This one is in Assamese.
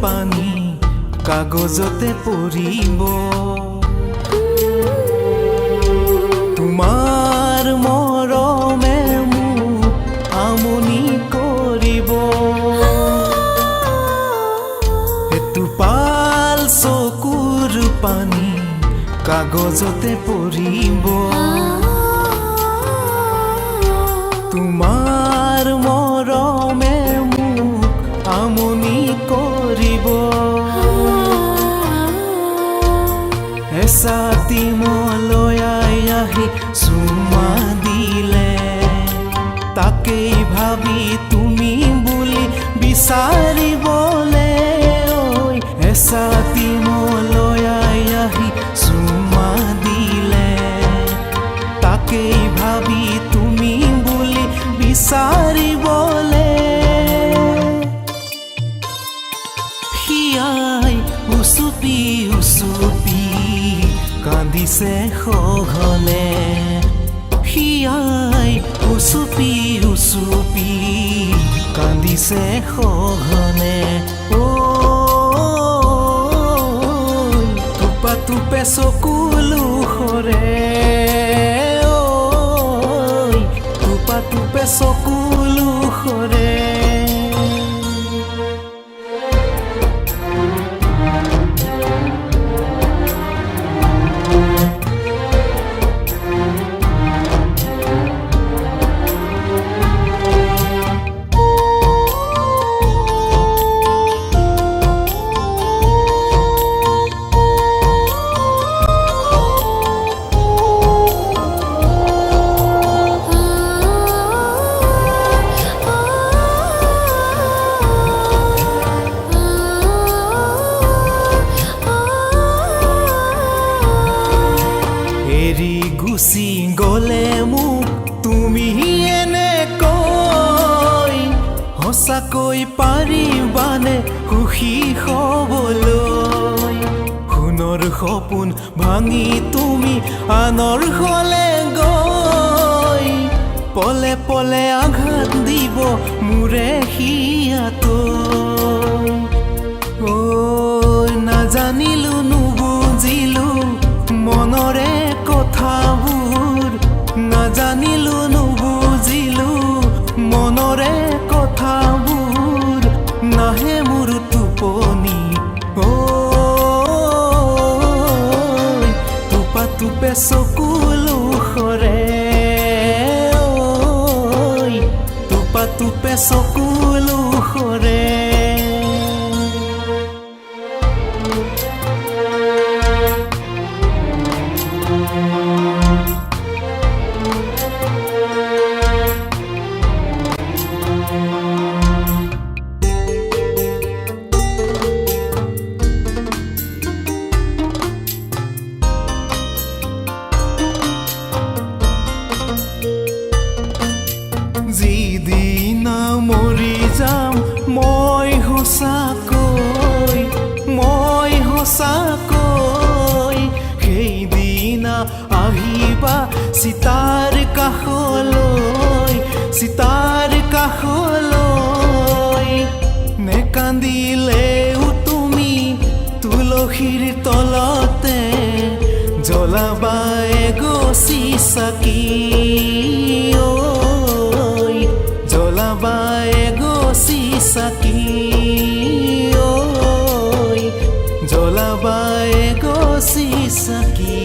পানী কাগজতে পৰিব তোমাৰ মৰমে মোক আমনি কৰিব এটোপাল চকুৰ পানী কাগজতে পৰিব তোমাৰ মৰমে মোক আমনি কৰিব এছাতি মলয়াই আহি চুমা দিলে তাকেই ভাবি তুমি বুলি বিচাৰিবলে ঐ এছাতি মলয়াই আহি চুমা দিলে তাকেই ভাবি তুমি বুলি বিচাৰিবলে হিয়াই উচুপি উচুপি কান্দিছে সঘনে হিয়াই উচুপি উচুপি কান্দিছে সঘনে ঐ টোপা টোপে চকুলো সৰে ঐ টোপা টোপে চকুলো সৰে এৰি গুচি গলে মোক তুমি এনেকৈ সঁচাকৈ পাৰিবানে সুখী হবলৈ সোণৰ সপোন ভাঙি তুমি আনৰ হলে গৈ পলে পলে আঘাত দিব মোৰে হিয়াতৈ ঐ নাজানিলো নুবুজিলো মনৰে কথাবোৰ নাজানিলো নুবুজিলো মনৰে কথাবোৰ নাহে মোৰ টোপনি ঐ টোপা টোপে চকুলো সৰে ঐ টোপা টোপে চকুলো সৰে যিদিনা মৰি যাম মই সঁচাকৈ সেইদিনা আহিবা চিতাৰ কাষলৈ নেকান্দিলেও তুমি তুলসীৰ তলতে জ্বলাবা এগছি চাকি জ্বলাবা এগছি চাকি জ্বলাবা এগছি চাকি